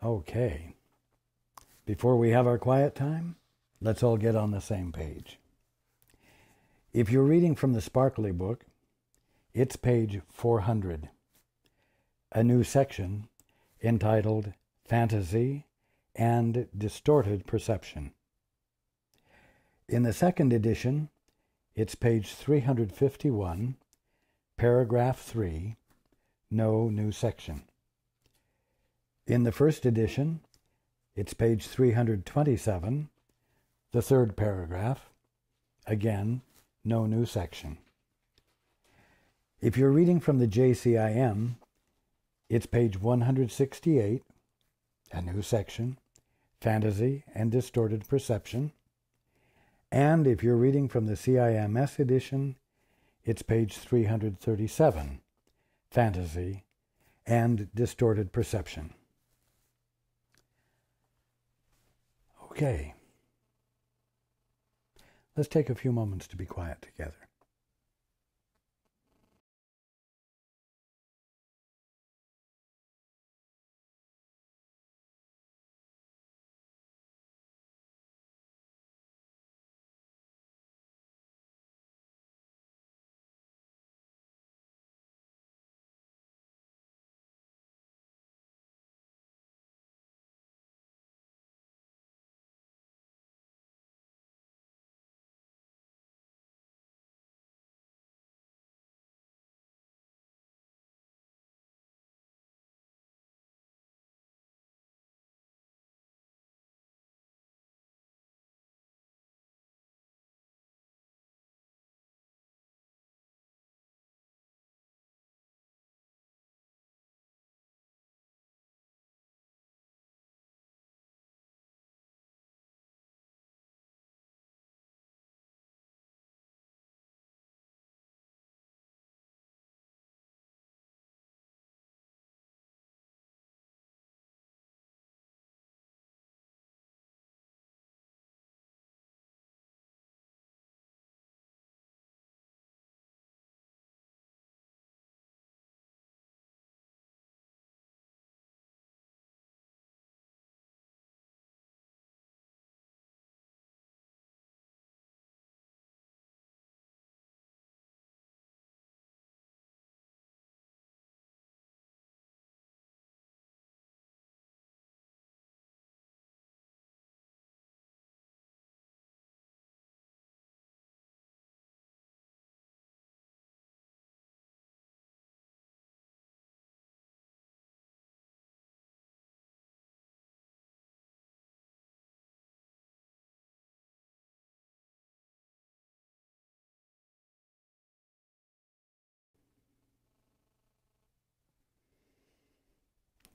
Okay. Before we have our quiet time, let's all get on the same page. If you're reading from the Sparkly book, it's page 400, a new section entitled Fantasy and Distorted Perception. In the second edition, it's page 351, paragraph 3, no new section. In the first edition, it's page 327, the third paragraph, again, no new section. If you're reading from the ACIM, it's page 168, a new section, Fantasy and Distorted Perception. And if you're reading from the CIMS edition, it's page 337, Fantasy and Distorted Perception. Okay. Let's take a few moments to be quiet together.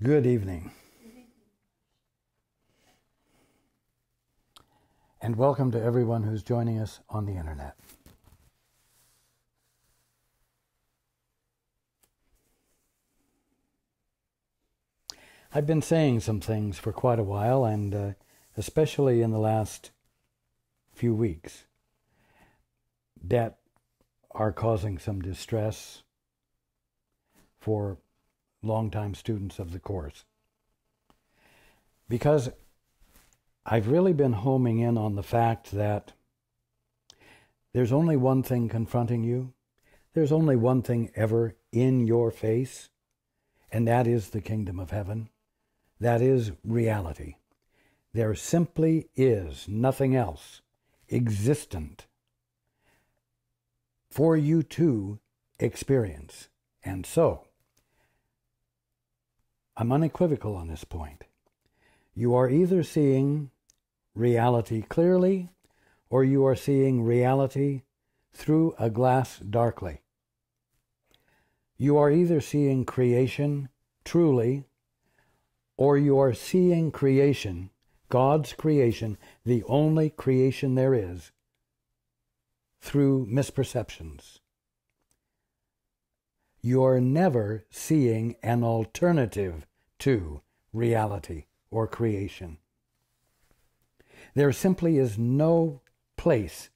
Good evening. And welcome to everyone who's joining us on the internet. I've been saying some things for quite a while, and especially in the last few weeks, that are causing some distress for longtime students of the course. Because I've really been homing in on the fact that there's only one thing confronting you. There's only one thing ever in your face, and that is the kingdom of heaven. That is reality. There simply is nothing else existent for you to experience. And so, I'm unequivocal on this point. You are either seeing reality clearly, or you are seeing reality through a glass darkly. You are either seeing creation truly, or you are seeing creation, God's creation, the only creation there is, through misperceptions. You are never seeing an alternative to reality or creation. There simply is no place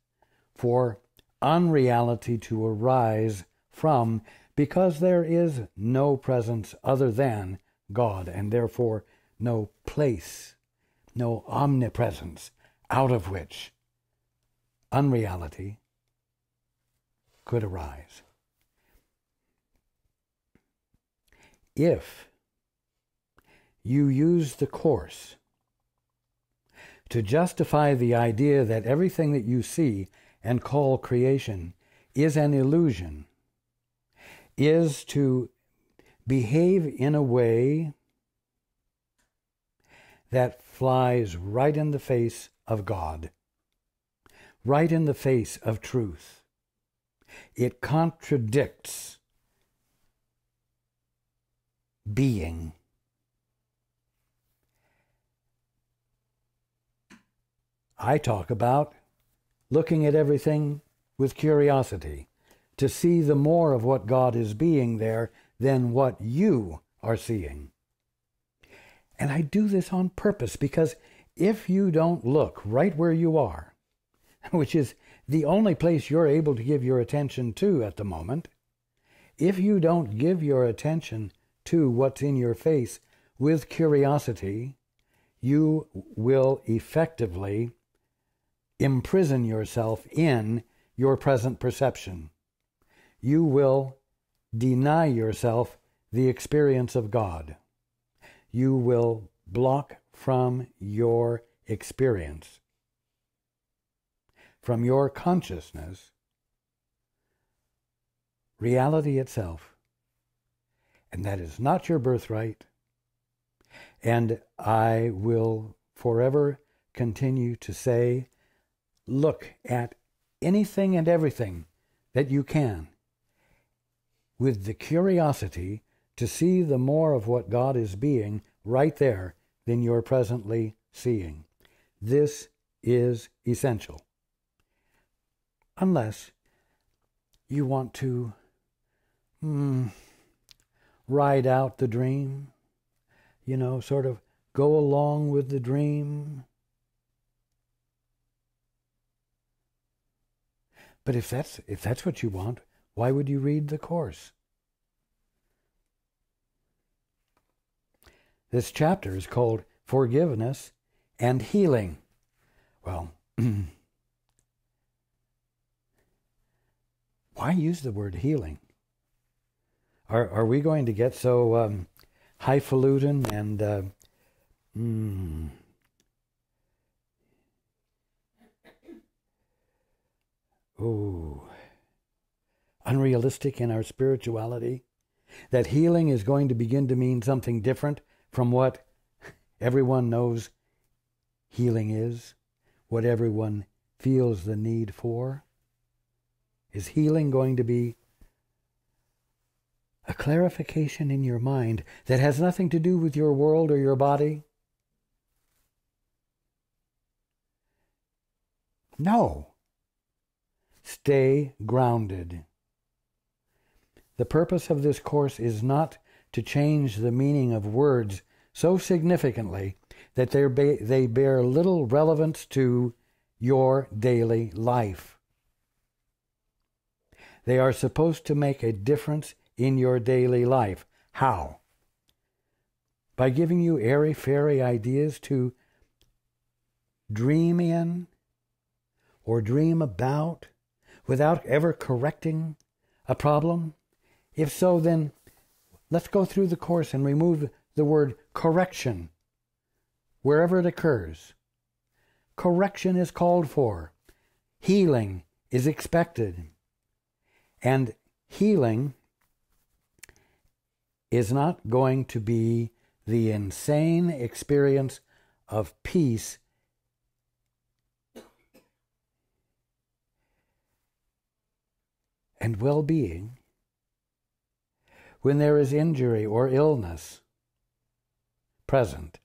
for unreality to arise from, because there is no presence other than God, and therefore no place, no omnipresence out of which unreality could arise. If you use the Course to justify the idea that everything that you see and call creation is an illusion, is to behave in a way that flies right in the face of God, right in the face of truth. It contradicts being. I talk about looking at everything with curiosity, to see the more of what God is being there than what you are seeing. And I do this on purpose, because if you don't look right where you are, which is the only place you're able to give your attention to at the moment, if you don't give your attention to what's in your face with curiosity, you will effectively imprison yourself in your present perception. You will deny yourself the experience of God. You will block from your experience, from your consciousness, reality itself. And that is not your birthright. And I will forever continue to say, look at anything and everything that you can with the curiosity to see the more of what God is being right there than you're presently seeing. This is essential. Unless you want to ride out the dream, sort of go along with the dream. But if that's what you want, why would you read the Course? This chapter is called Forgiveness and Healing. Well, why use the word healing? Are we going to get so highfalutin and unrealistic in our spirituality, that healing is going to begin to mean something different from what everyone knows healing is, what everyone feels the need for? Is healing going to be a clarification in your mind that has nothing to do with your world or your body? No. Stay grounded. The purpose of this course is not to change the meaning of words so significantly that they bear little relevance to your daily life. They are supposed to make a difference in your daily life. How? By giving you airy-fairy ideas to dream in or dream about without ever correcting a problem? If so, then let's go through the course and remove the word correction wherever it occurs. Correction is called for. Healing is expected. And healing is not going to be the insane experience of peace and well-being when there is injury or illness present.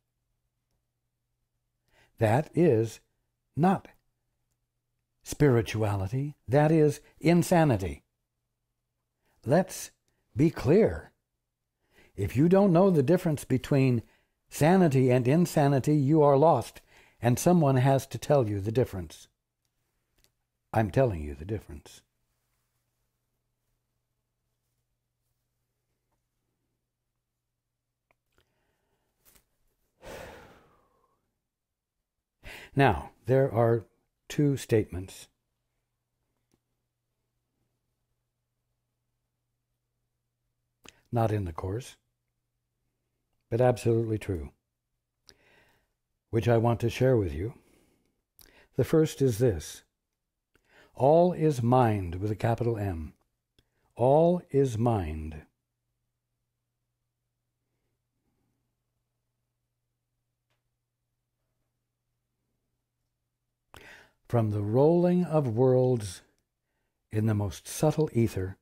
That is not spirituality. That is insanity. Let's be clear. If you don't know the difference between sanity and insanity, you are lost, and someone has to tell you the difference. I'm telling you the difference. Now, there are two statements. Not in the course, but absolutely true, which I want to share with you. The first is this: all is mind with a capital M. All is mind. From the rolling of worlds in the most subtle ether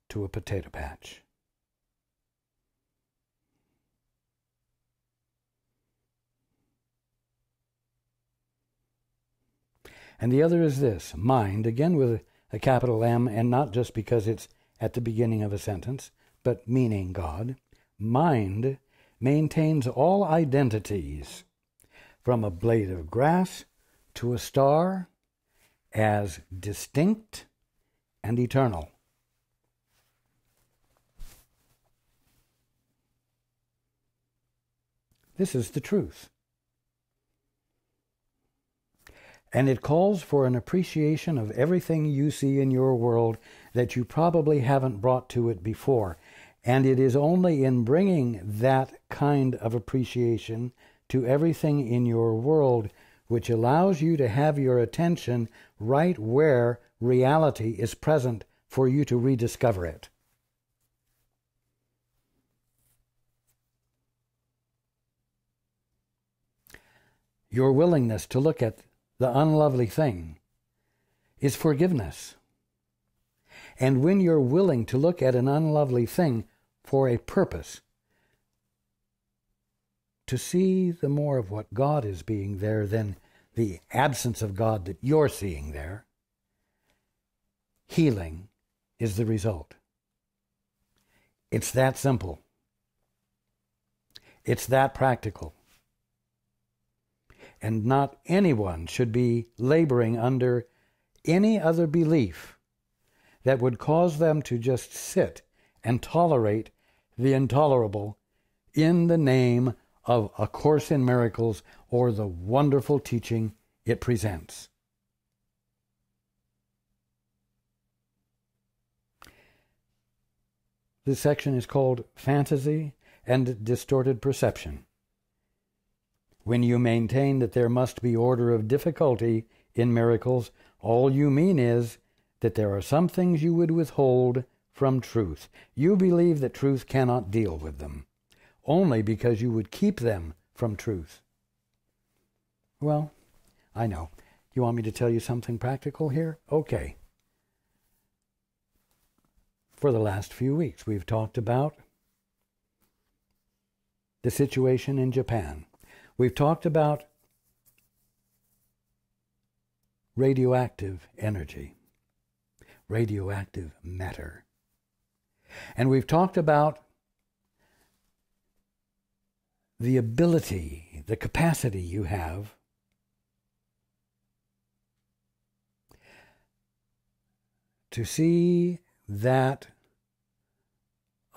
to a potato patch. And the other is this: mind, again with a capital M, and not just because it's at the beginning of a sentence, but meaning God. Mind maintains all identities, from a blade of grass to a star, as distinct and eternal. This is the truth. And it calls for an appreciation of everything you see in your world that you probably haven't brought to it before. And it is only in bringing that kind of appreciation to everything in your world which allows you to have your attention right where reality is present for you to rediscover it. Your willingness to look at the unlovely thing is forgiveness. And when you're willing to look at an unlovely thing for a purpose, to see the more of what God is being there than the absence of God that you're seeing there, healing is the result. It's that simple. It's that practical. And not anyone should be laboring under any other belief that would cause them to just sit and tolerate the intolerable in the name of A Course in Miracles or the wonderful teaching it presents. This section is called Fantasy and Distorted Perception. When you maintain that there must be order of difficulty in miracles, all you mean is that there are some things you would withhold from truth. You believe that truth cannot deal with them, only because you would keep them from truth. Well, I know. You want me to tell you something practical here? Okay. For the last few weeks, we've talked about the situation in Japan. We've talked about radioactive energy, radioactive matter. And we've talked about the ability, the capacity you have to see that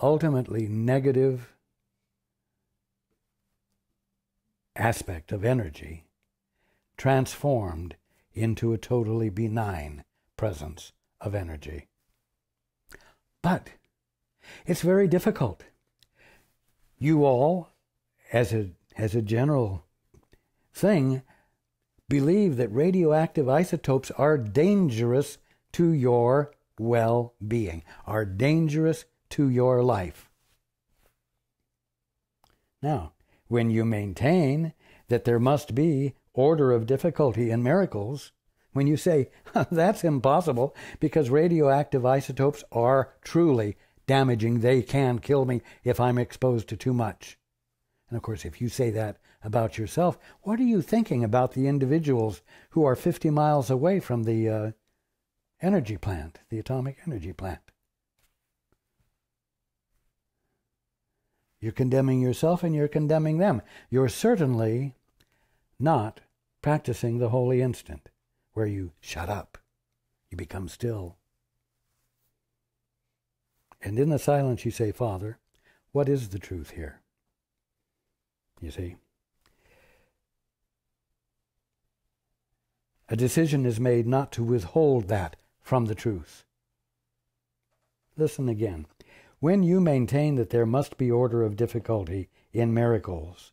ultimately negative aspect of energy transformed into a totally benign presence of energy. But it's very difficult. You all, as a general thing, believe that radioactive isotopes are dangerous to your well-being, are dangerous to your life. Now, when you maintain that there must be order of difficulty in miracles, when you say, that's impossible because radioactive isotopes are truly damaging, they can kill me if I'm exposed to too much. And of course, if you say that about yourself, what are you thinking about the individuals who are 50 miles away from the energy plant, the atomic energy plant? You're condemning yourself and you're condemning them. You're certainly not practicing the holy instant, where you shut up, you become still. And in the silence you say, Father, what is the truth here? You see? A decision is made not to withhold that from the truth. Listen again. When you maintain that there must be order of difficulty in miracles,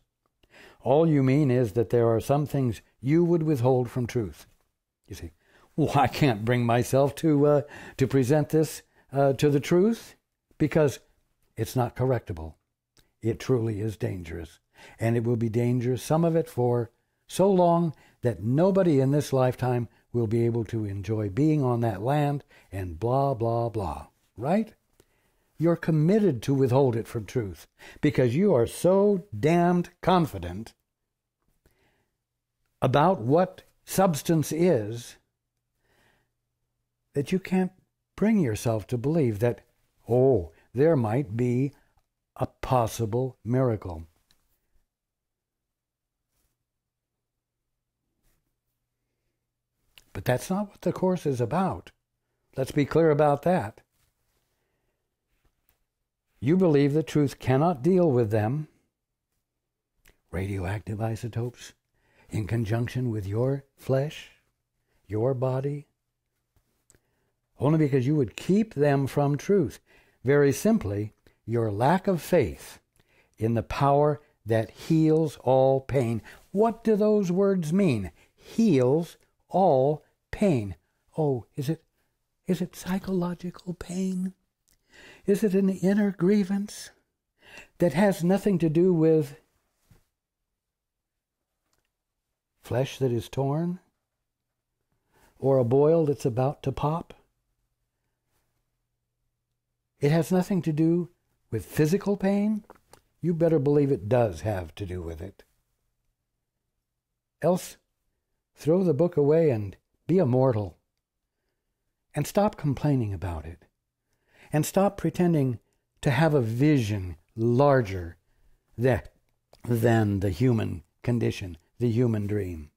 all you mean is that there are some things you would withhold from truth. You see, well, I can't bring myself to present this to the truth because it's not correctable. It truly is dangerous. And it will be dangerous, some of it for so long that nobody in this lifetime will be able to enjoy being on that land and blah, blah, blah. Right? You're committed to withhold it from truth because you are so damned confident about what substance is that you can't bring yourself to believe that, oh, there might be a possible miracle. But that's not what the Course is about. Let's be clear about that. You believe the truth cannot deal with them, radioactive isotopes, in conjunction with your flesh, your body, only because you would keep them from truth. Very simply, your lack of faith in the power that heals all pain. What do those words mean? Heals all pain. Oh, is it psychological pain? Is it an inner grievance that has nothing to do with flesh that is torn or a boil that's about to pop? It has nothing to do with physical pain? You better believe it does have to do with it. Else, throw the book away and be a mortal. And stop complaining about it. And stop pretending to have a vision larger than the human condition, the human dream.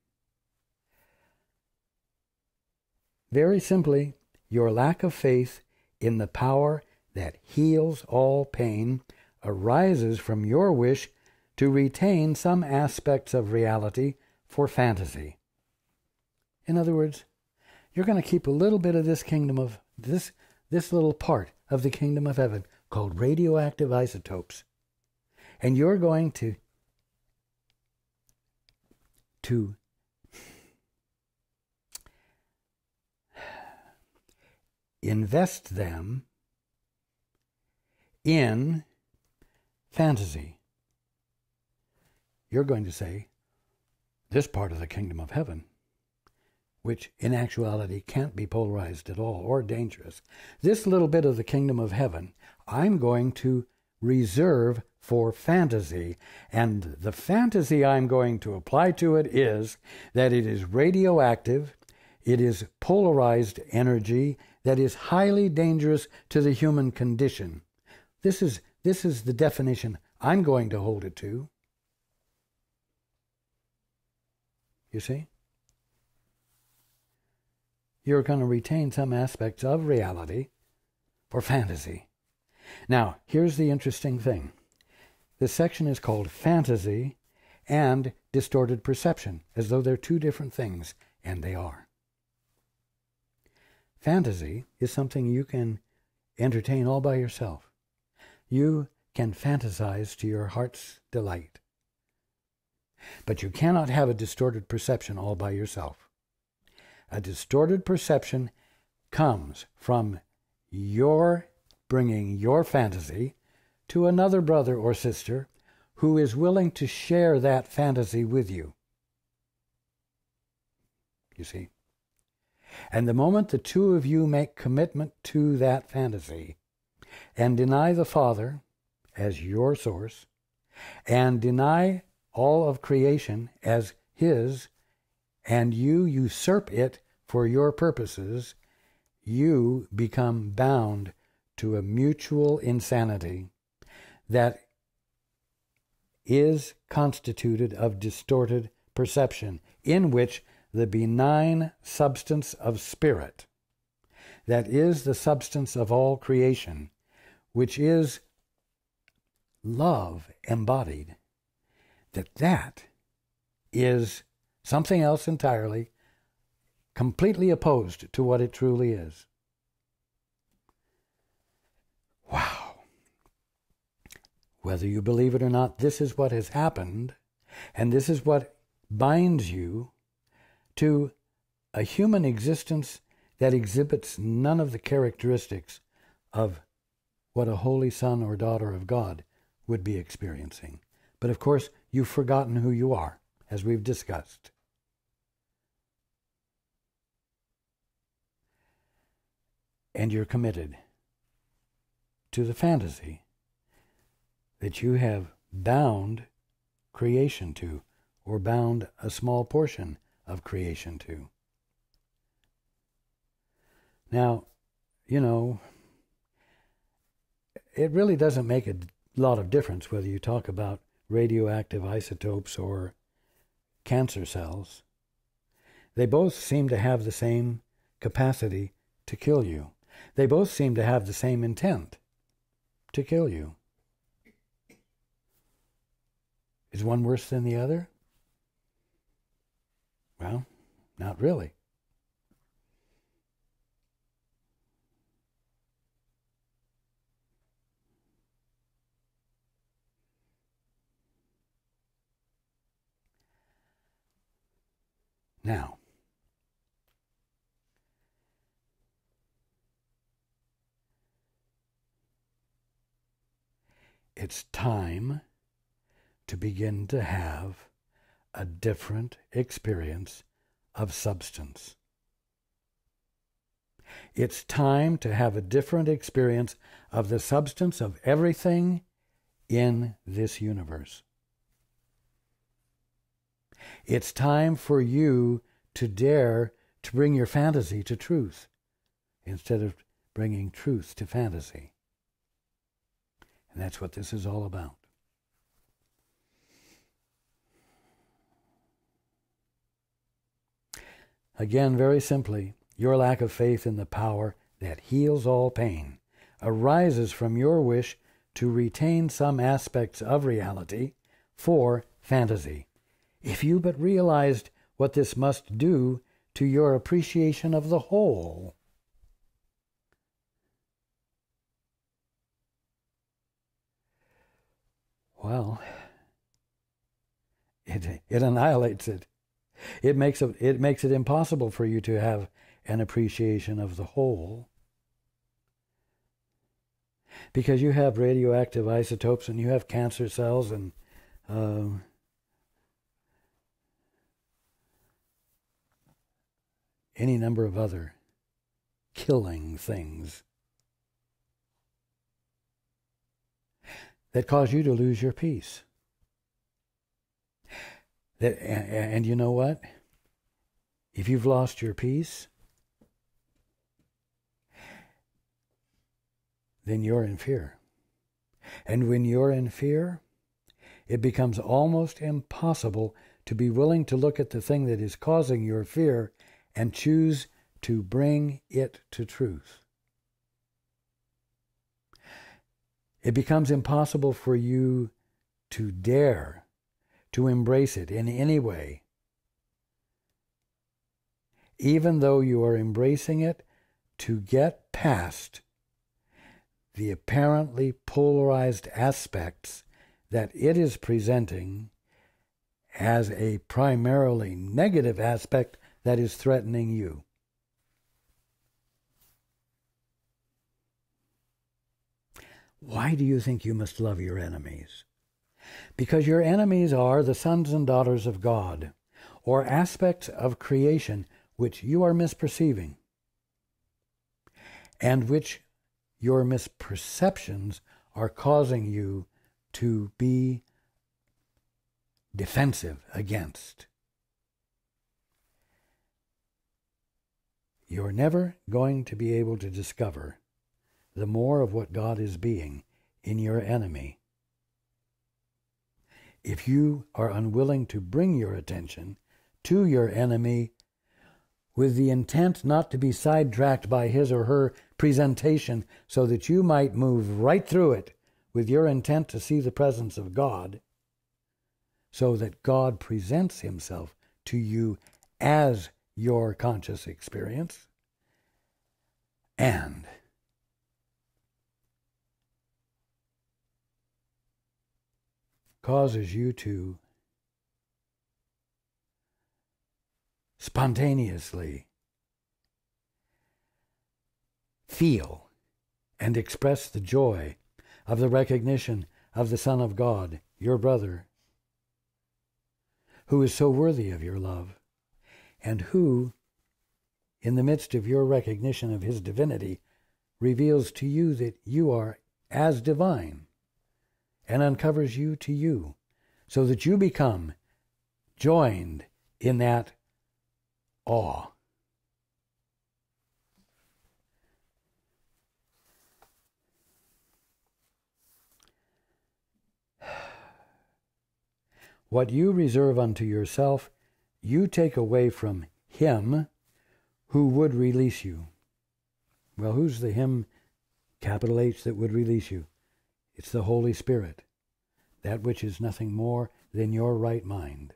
Very simply, your lack of faith in the power that heals all pain arises from your wish to retain some aspects of reality for fantasy. In other words, you're going to keep a little bit of this kingdom of this little part of the kingdom of heaven called radioactive isotopes. And you're going to invest them in fantasy. You're going to say, this part of the kingdom of heaven, which in actuality can't be polarized at all or dangerous, this little bit of the kingdom of heaven, I'm going to reserve for fantasy. And the fantasy I'm going to apply to it is that it is radioactive, it is polarized energy that is highly dangerous to the human condition. This is the definition I'm going to hold it to. You see? You're going to retain some aspects of reality for fantasy. Now, here's the interesting thing. This section is called Fantasy and Distorted Perception, as though they're two different things, and they are. Fantasy is something you can entertain all by yourself. You can fantasize to your heart's delight. But you cannot have a distorted perception all by yourself. A distorted perception comes from your bringing your fantasy to another brother or sister who is willing to share that fantasy with you. You see? And the moment the two of you make commitment to that fantasy and deny the Father as your source and deny all of creation as His, and you usurp it for your purposes, you become bound to a mutual insanity that is constituted of distorted perception, in which the benign substance of spirit, that is the substance of all creation, which is love embodied, that is something else entirely, completely opposed to what it truly is. Wow. Whether you believe it or not, this is what has happened, and this is what binds you to a human existence that exhibits none of the characteristics of what a holy son or daughter of God would be experiencing. But of course, you've forgotten who you are, as we've discussed. And you're committed to the fantasy that you have bound creation to, or bound a small portion of creation to. Now, you know, it really doesn't make a lot of difference whether you talk about radioactive isotopes or cancer cells. They both seem to have the same capacity to kill you. They both seem to have the same intent to kill you. Is one worse than the other? Well, not really. Now, it's time to begin to have a different experience of substance. It's time to have a different experience of the substance of everything in this universe. It's time for you to dare to bring your fantasy to truth instead of bringing truth to fantasy. And that's what this is all about. Again, very simply, your lack of faith in the power that heals all pain arises from your wish to retain some aspects of reality for fantasy. If you but realized what this must do to your appreciation of the whole. Well, it annihilates it. It makes it impossible for you to have an appreciation of the whole. Because you have radioactive isotopes and you have cancer cells and any number of other killing things that cause you to lose your peace. And you know what? If you've lost your peace, then you're in fear. And when you're in fear, it becomes almost impossible to be willing to look at the thing that is causing your fear and choose to bring it to truth. It becomes impossible for you to dare to embrace it in any way, even though you are embracing it to get past the apparently polarized aspects that it is presenting as a primarily negative aspect that is threatening you. Why do you think you must love your enemies? Because your enemies are the sons and daughters of God, or aspects of creation which you are misperceiving, and which your misperceptions are causing you to be defensive against. You're never going to be able to discover the more of what God is being in your enemy if you are unwilling to bring your attention to your enemy with the intent not to be sidetracked by his or her presentation so that you might move right through it with your intent to see the presence of God, so that God presents himself to you as your conscious experience and causes you to spontaneously feel and express the joy of the recognition of the Son of God, your brother, who is so worthy of your love, and who, in the midst of your recognition of his divinity, reveals to you that you are as divine, and uncovers you to you, so that you become joined in that awe. What you reserve unto yourself, you take away from him who would release you. Well, who's the him, capital H, that would release you? It's the Holy Spirit, that which is nothing more than your right mind.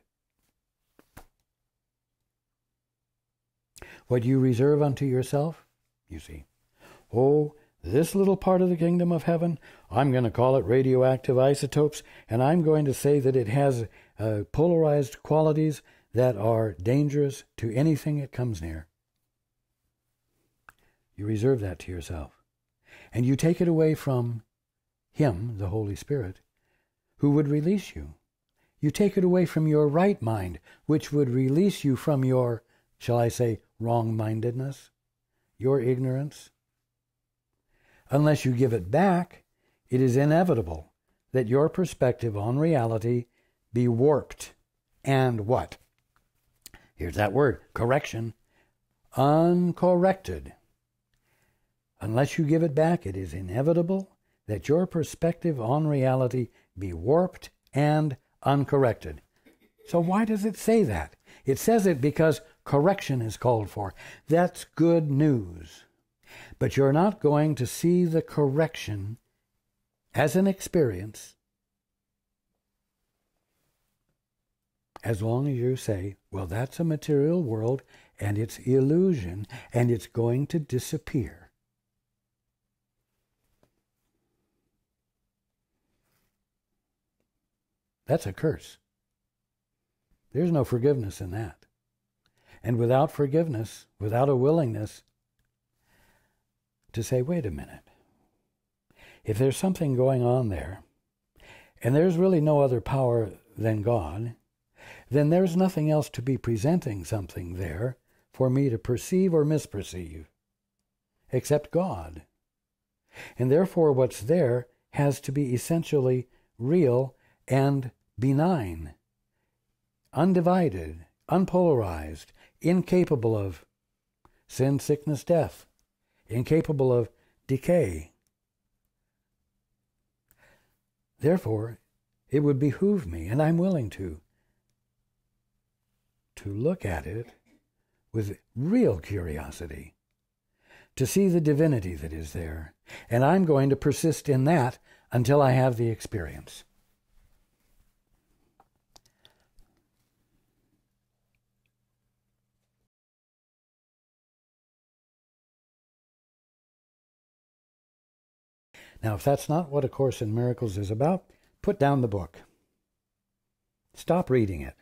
What you reserve unto yourself, you see, oh, this little part of the kingdom of heaven, I'm going to call it radioactive isotopes, and I'm going to say that it has polarized qualities that are dangerous to anything it comes near. You reserve that to yourself. And you take it away from him, the Holy Spirit, who would release you. You take it away from your right mind, which would release you from your, shall I say, wrong-mindedness, your ignorance. Unless you give it back, it is inevitable that your perspective on reality be warped and what? Here's that word, correction, uncorrected. Unless you give it back, it is inevitable that your perspective on reality be warped and uncorrected. So why does it say that? It says it because correction is called for. That's good news. But you're not going to see the correction as an experience as long as you say, well, that's a material world and it's illusion and it's going to disappear. That's a curse. There's no forgiveness in that. And without forgiveness, without a willingness to say, wait a minute, if there's something going on there, and there's really no other power than God, then there's nothing else to be presenting something there for me to perceive or misperceive, except God. And therefore what's there has to be essentially real and benign, undivided, unpolarized, incapable of sin, sickness, death, incapable of decay. Therefore, it would behoove me, and I'm willing to look at it with real curiosity, to see the divinity that is there. And I'm going to persist in that until I have the experience. Now, if that's not what A Course in Miracles is about, put down the book. Stop reading it.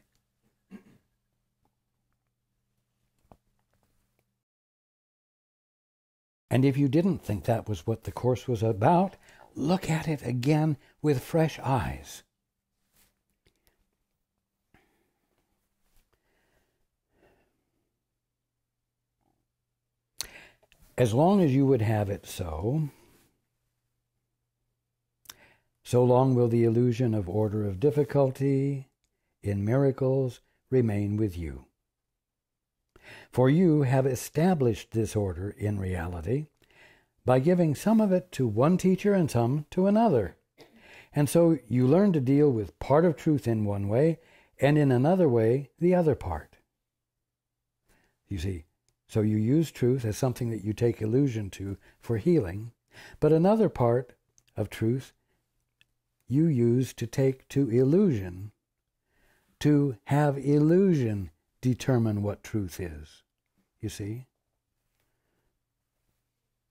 And if you didn't think that was what the Course was about, look at it again with fresh eyes. As long as you would have it so long will the illusion of order of difficulty in miracles remain with you. For you have established this order in reality by giving some of it to one teacher and some to another. And so you learn to deal with part of truth in one way, and in another way, the other part. You see, so you use truth as something that you take illusion to for healing, but another part of truth you use to take to illusion, to have illusion determine what truth is. you see.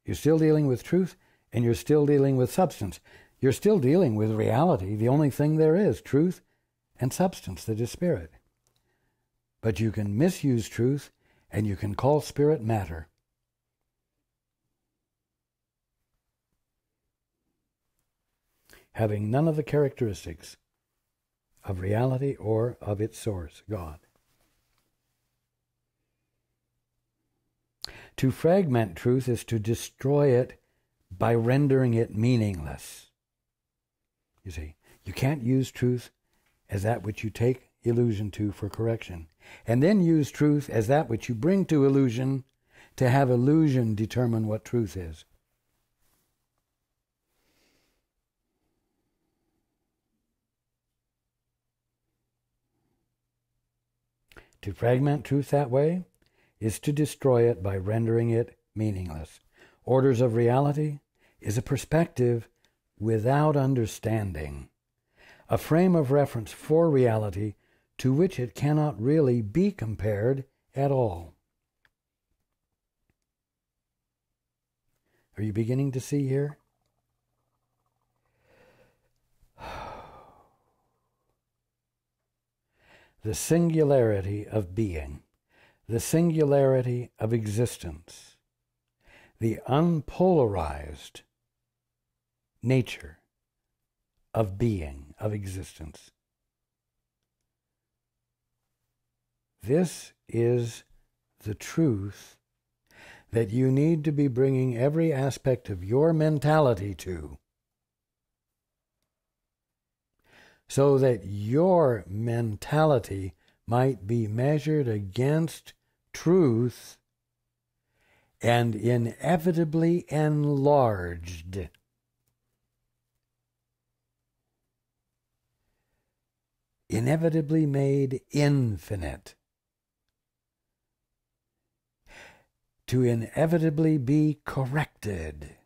You're still dealing with truth, and you're still dealing with substance. You're still dealing with reality. The only thing there is, truth and substance, that is spirit. But you can misuse truth, and you can call spirit matter. Having none of the characteristics of reality or of its source, God. To fragment truth is to destroy it by rendering it meaningless. You see, you can't use truth as that which you take illusion to for correction, and then use truth as that which you bring to illusion to have illusion determine what truth is. To fragment truth that way is to destroy it by rendering it meaningless. Orders of reality is a perspective without understanding, a frame of reference for reality to which it cannot really be compared at all. Are you beginning to see here? The singularity of being, the singularity of existence, the unpolarized nature of being, of existence. This is the truth that you need to be bringing every aspect of your mentality to, so that your mentality might be measured against truth and inevitably enlarged. Inevitably made infinite. To inevitably be corrected.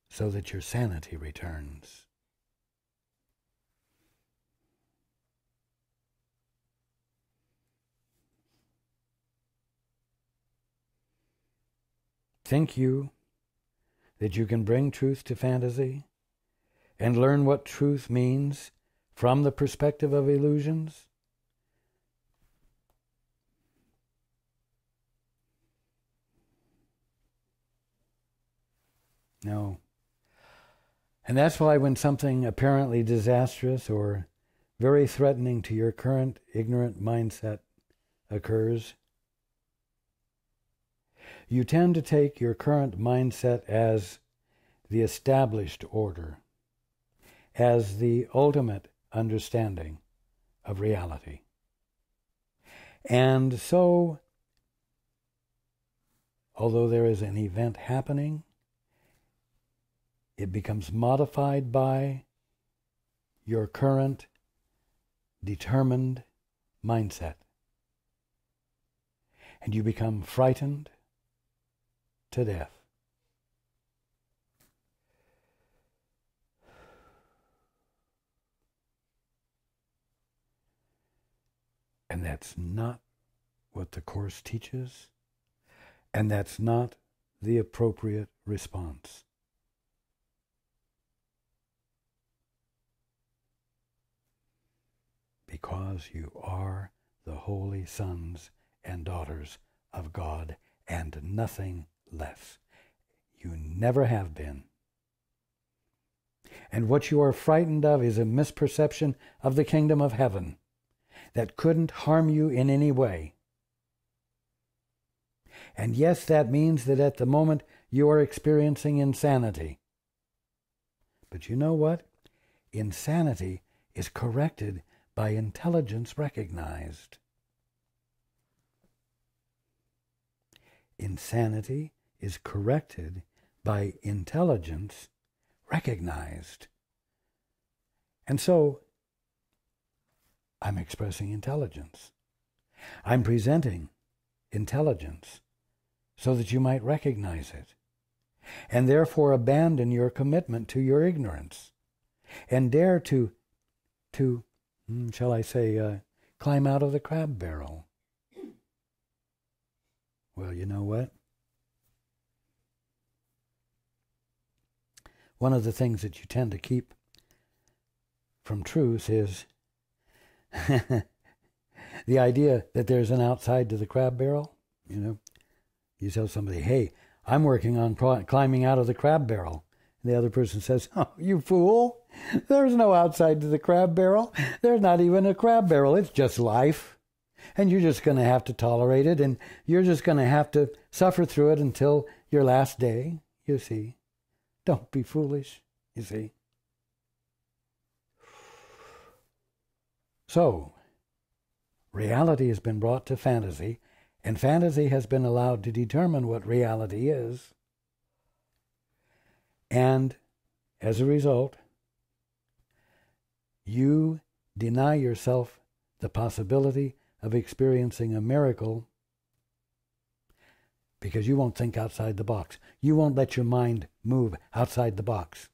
So that your sanity returns. Think you that you can bring truth to fantasy and learn what truth means from the perspective of illusions? No. And that's why when something apparently disastrous or very threatening to your current ignorant mindset occurs, you tend to take your current mindset as the established order, as the ultimate understanding of reality. And so, although there is an event happening, it becomes modified by your current determined mindset. And you become frightened to death. And that's not what the Course teaches, and that's not the appropriate response. Because you are the holy sons and daughters of God and nothing less. You never have been. And what you are frightened of is a misperception of the kingdom of heaven that couldn't harm you in any way. And yes, that means that at the moment you are experiencing insanity. But you know what? Insanity is corrected by intelligence recognized. Insanity is corrected by intelligence recognized. And so, I'm expressing intelligence. I'm presenting intelligence so that you might recognize it, and therefore abandon your commitment to your ignorance, and dare to shall I say, climb out of the crab barrel. Well, you know what? One of the things that you tend to keep from truth is the idea that there's an outside to the crab barrel. You know, you tell somebody, hey, I'm working on climbing out of the crab barrel. And the other person says, oh, you fool. There's no outside to the crab barrel. There's not even a crab barrel. It's just life. And you're just going to have to tolerate it, and you're just going to have to suffer through it until your last day, you see. Don't be foolish, you see. So, reality has been brought to fantasy, and fantasy has been allowed to determine what reality is. And as a result, you deny yourself the possibility of experiencing a miracle because you won't think outside the box. You won't let your mind move outside the box.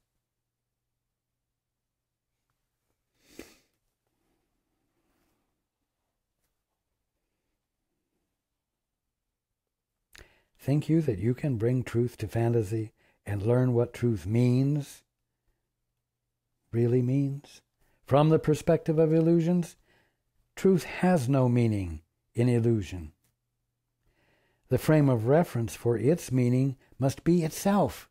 Think you that you can bring truth to fantasy and learn what truth means, really means? From the perspective of illusions, truth has no meaning in illusion. The frame of reference for its meaning must be itself.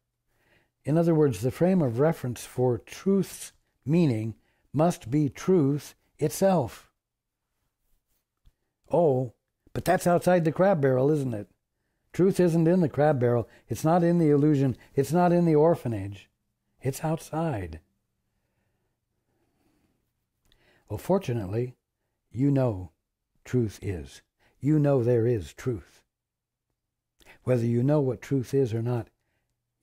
In other words, the frame of reference for truth's meaning must be truth itself. Oh, but that's outside the crab barrel, isn't it? Truth isn't in the crab barrel. It's not in the illusion. It's not in the orphanage. It's outside. Well, fortunately, you know truth is. You know there is truth. Whether you know what truth is or not,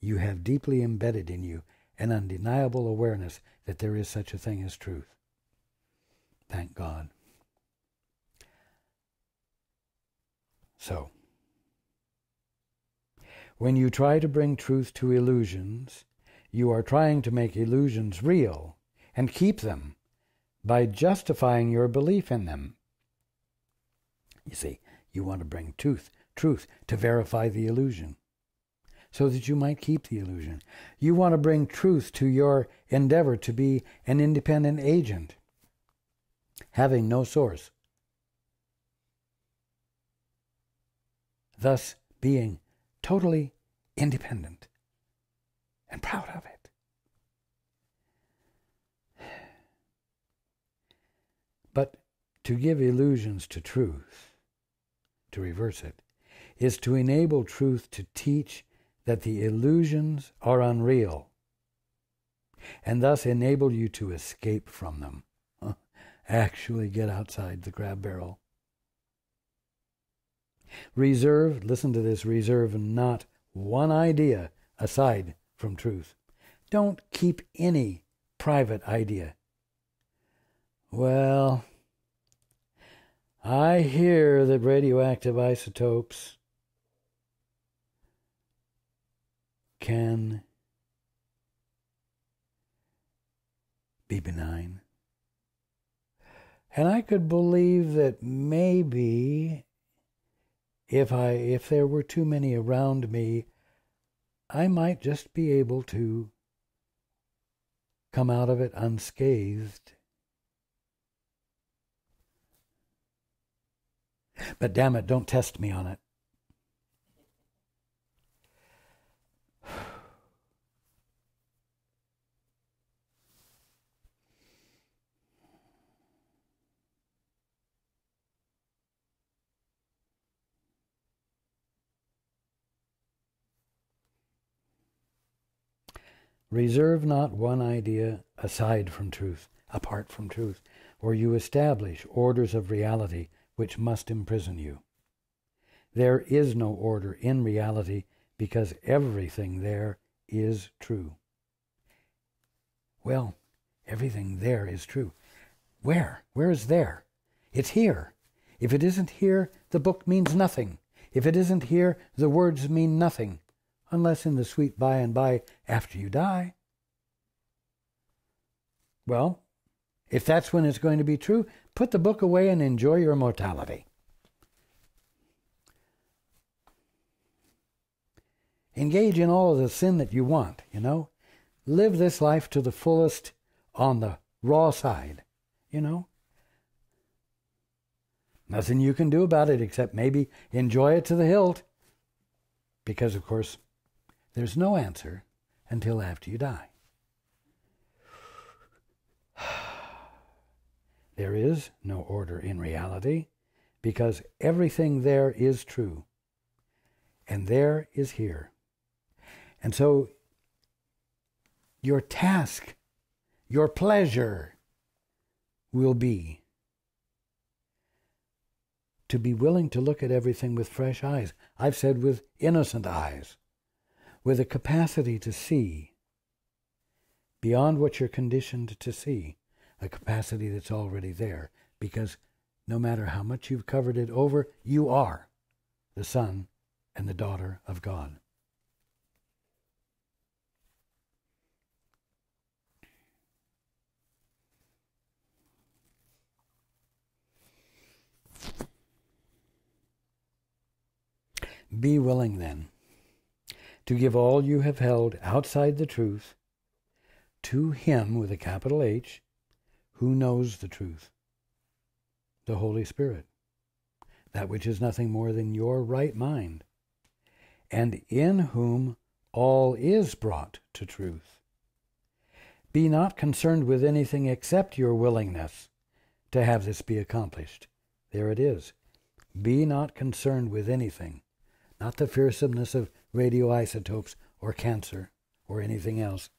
you have deeply embedded in you an undeniable awareness that there is such a thing as truth. Thank God. So, when you try to bring truth to illusions, you are trying to make illusions real and keep them by justifying your belief in them. You see, you want to bring truth to verify the illusion, so that you might keep the illusion. You want to bring truth to your endeavor to be an independent agent, having no source, thus being totally independent and proud of it. But to give illusions to truth, to reverse it, is to enable truth to teach that the illusions are unreal, and thus enable you to escape from them. Actually get outside the crab barrel. Reserve, listen to this, reserve not one idea aside from truth. Don't keep any private idea. Well, I hear that radioactive isotopes can be benign. And I could believe that maybe if there were too many around me, I might just be able to come out of it unscathed. But damn it, don't test me on it. Reserve not one idea aside from truth, apart from truth, or you establish orders of reality which must imprison you. There is no order in reality because everything there is true. Well, everything there is true. Where? Where is there? It's here. If it isn't here, the book means nothing. If it isn't here, the words mean nothing. Unless in the sweet by and by after you die. Well, if that's when it's going to be true, put the book away and enjoy your mortality. Engage in all of the sin that you want, Live this life to the fullest on the raw side, Nothing you can do about it except maybe enjoy it to the hilt. Because, of course, there's no answer until after you die. There is no order in reality because everything there is true. And there is here. And so your task, your pleasure will be to be willing to look at everything with fresh eyes. I've said with innocent eyes, with a capacity to see beyond what you're conditioned to see, a capacity that's already there, because no matter how much you've covered it over, you are the son and the daughter of God. Be willing, then, to give all you have held outside the truth to Him, with a capital H, who knows the truth, the Holy Spirit, that which is nothing more than your right mind, and in whom all is brought to truth. Be not concerned with anything except your willingness to have this be accomplished. There it is. Be not concerned with anything. Not the fearsomeness of radioisotopes or cancer or anything else.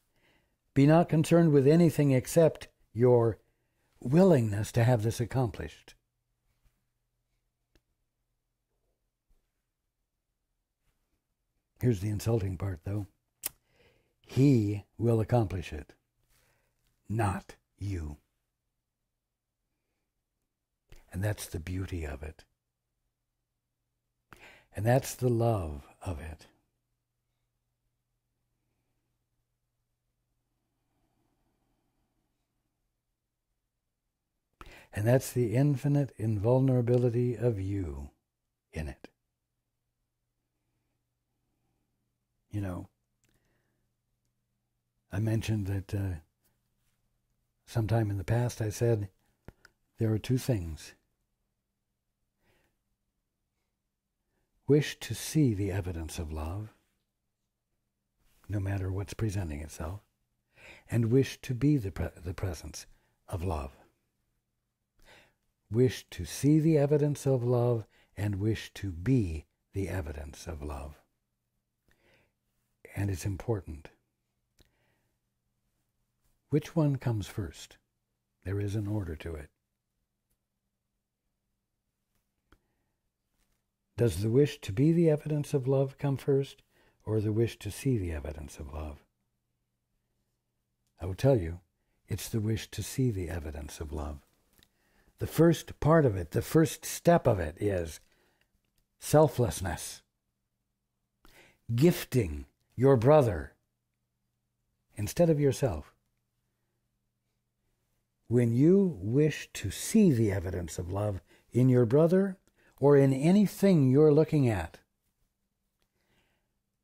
Be not concerned with anything except your willingness to have this accomplished. Here's the insulting part, though. He will accomplish it, not you. And that's the beauty of it. And that's the love of it. And that's the infinite invulnerability of you in it. I mentioned that sometime in the past I said there are two things. Wish to see the evidence of love, no matter what's presenting itself, and wish to be the presence of love. Wish to see the evidence of love and wish to be the evidence of love. And it's important. Which one comes first? There is an order to it. Does the wish to be the evidence of love come first, or the wish to see the evidence of love? I will tell you, it's the wish to see the evidence of love. The first part of it, the first step of it is selflessness. Gifting your brother instead of yourself. When you wish to see the evidence of love in your brother or in anything you're looking at,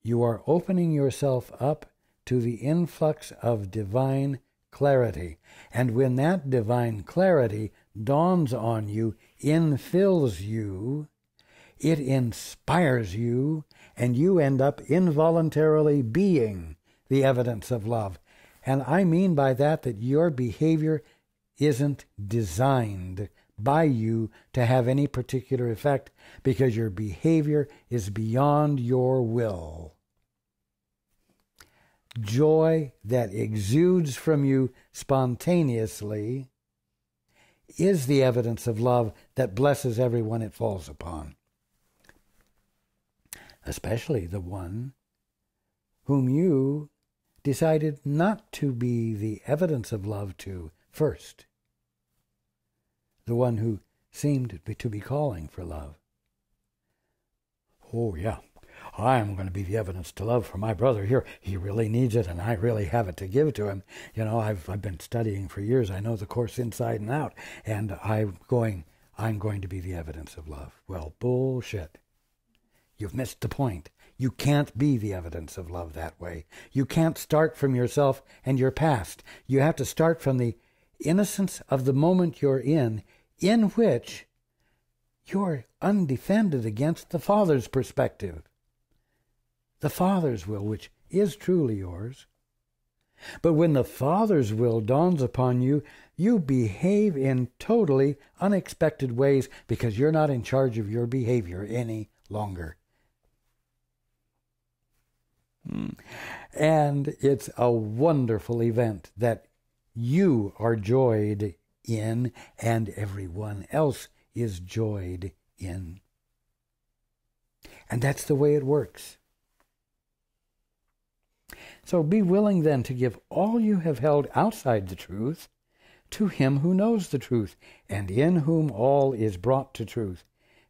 you are opening yourself up to the influx of divine clarity. And when that divine clarity dawns on you, infills you, it inspires you, and you end up involuntarily being the evidence of love. And I mean by that your behavior isn't designed by you to have any particular effect, because your behavior is beyond your will. Joy that exudes from you spontaneously is the evidence of love that blesses everyone it falls upon, especially the one whom you decided not to be the evidence of love to first, the one who seemed to be calling for love. Oh, yeah, I'm going to be the evidence to love for my brother here. He really needs it, and I really have it to give to him. I've been studying for years. I know the course inside and out, and I'm going to be the evidence of love. Well, bullshit. You've missed the point. You can't be the evidence of love that way. You can't start from yourself and your past. You have to start from the innocence of the moment you're in which you're undefended against the Father's perspective, the Father's will, which is truly yours. But when the Father's will dawns upon you, you behave in totally unexpected ways because you're not in charge of your behavior any longer. And it's a wonderful event that you are joyed in and everyone else is joyed in. And that's the way it works. So be willing then to give all you have held outside the truth to him who knows the truth, and in whom all is brought to truth.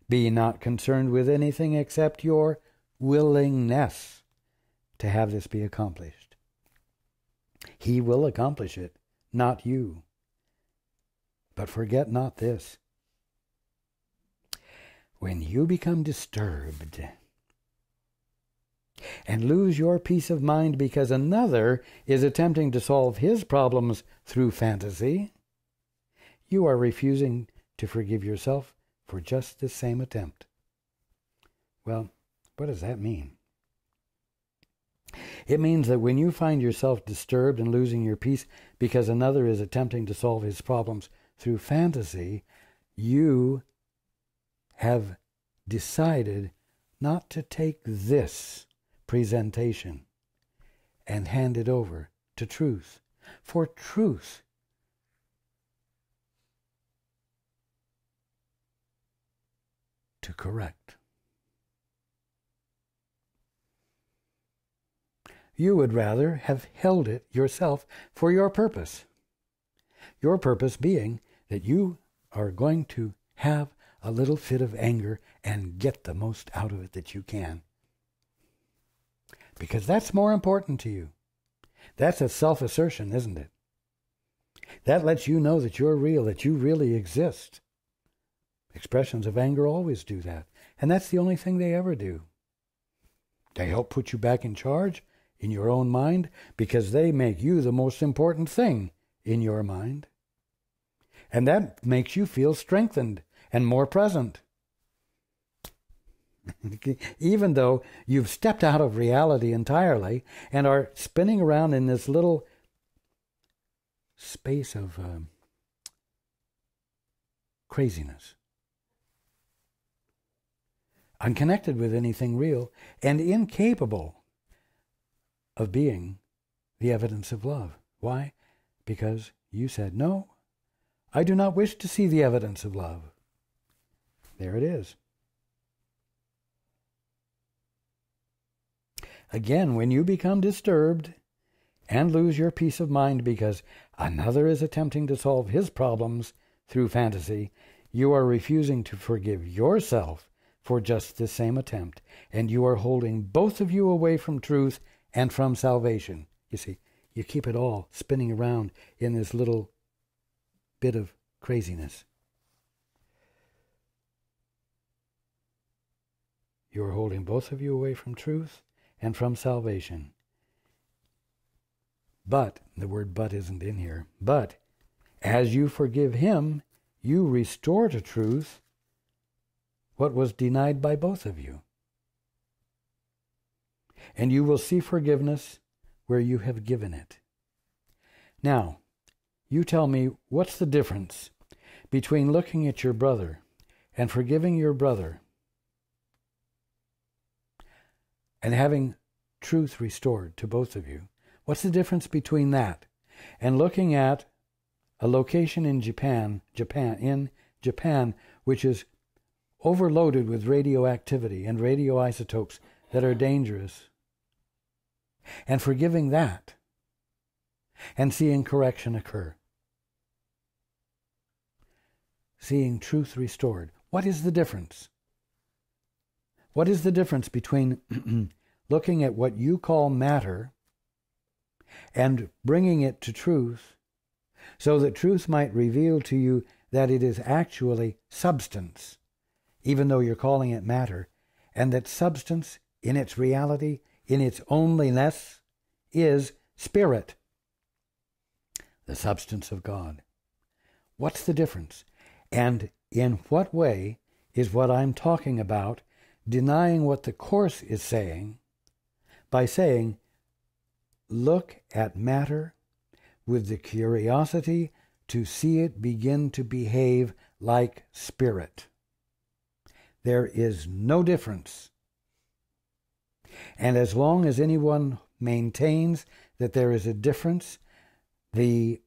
Be not concerned with anything except your willingness to have this be accomplished. He will accomplish it, not you. But forget not this. When you become disturbed and lose your peace of mind because another is attempting to solve his problems through fantasy, you are refusing to forgive yourself for just the same attempt. Well, what does that mean? It means that when you find yourself disturbed and losing your peace because another is attempting to solve his problems through fantasy, you have decided not to take this presentation and hand it over to truth. For truth to correct. You would rather have held it yourself for your purpose. Your purpose being that you are going to have a little fit of anger and get the most out of it that you can. Because that's more important to you. That's a self-assertion, isn't it? That lets you know that you're real, that you really exist. Expressions of anger always do that. And that's the only thing they ever do. They help put you back in charge in your own mind because they make you the most important thing in your mind. And that makes you feel strengthened and more present. Even though you've stepped out of reality entirely and are spinning around in this little space of craziness. Unconnected with anything real and incapable of being the evidence of love. Why? Because you said, no, I do not wish to see the evidence of love. There it is. Again, when you become disturbed and lose your peace of mind because another is attempting to solve his problems through fantasy, you are refusing to forgive yourself for just the same attempt, and you are holding both of you away from truth and from salvation. You see, you keep it all spinning around in this little bit of craziness. You are holding both of you away from truth and from salvation. But, the word but isn't in here, but as you forgive him, you restore to truth what was denied by both of you. And you will see forgiveness where you have given it. Now, you tell me, what's the difference between looking at your brother and forgiving your brother and having truth restored to both of you? What's the difference between that and looking at a location in Japan, which is overloaded with radioactivity and radioisotopes that are dangerous, and forgiving that and seeing correction occur, seeing truth restored? What is the difference? What is the difference between looking at what you call matter and bringing it to truth so that truth might reveal to you that it is actually substance, even though you're calling it matter, and that substance in its reality, in its onlyness, is spirit, the substance of God? What's the difference? And in what way is what I'm talking about denying what the Course is saying by saying, look at matter with the curiosity to see it begin to behave like spirit? There is no difference. And as long as anyone maintains that there is a difference, the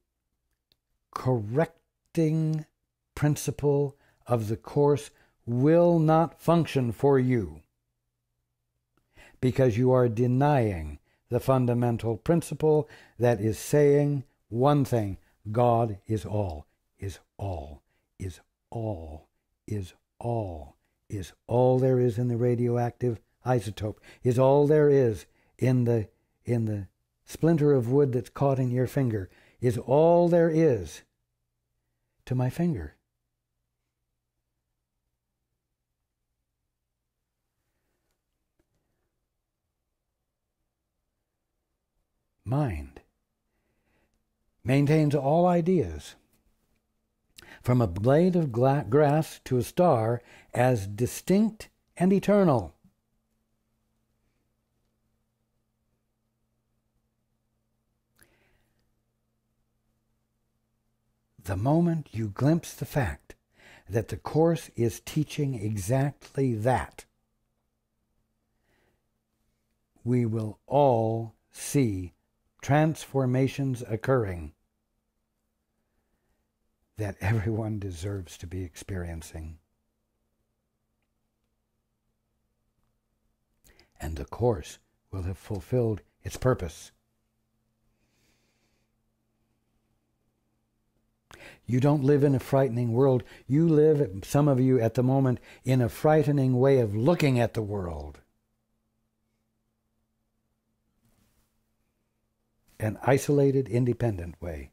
correcting principle of the Course will not function for you, because you are denying the fundamental principle that is saying one thing: God is all, is all, is all, is all, is all there is in the radioactive isotope, is all there is in the splinter of wood that's caught in your finger, is all there is to my finger. Mind maintains all ideas, from a blade of grass to a star, as distinct and eternal. The moment you glimpse the fact that the Course is teaching exactly that, we will all see transformations occurring that everyone deserves to be experiencing. And the Course will have fulfilled its purpose. You don't live in a frightening world. You live, some of you at the moment, in a frightening way of looking at the world. An isolated, independent way.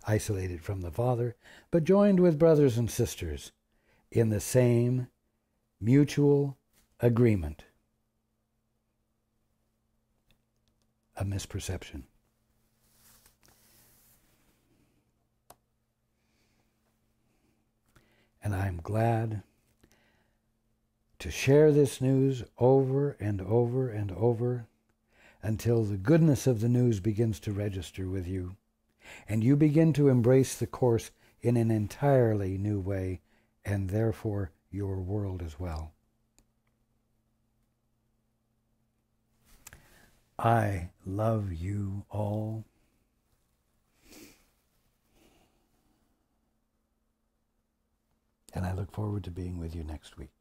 Isolated from the Father, but joined with brothers and sisters in the same mutual agreement. A misperception. And I'm glad to share this news over and over and over until the goodness of the news begins to register with you, and you begin to embrace the Course in an entirely new way, and therefore your world as well. I love you all. And I look forward to being with you next week.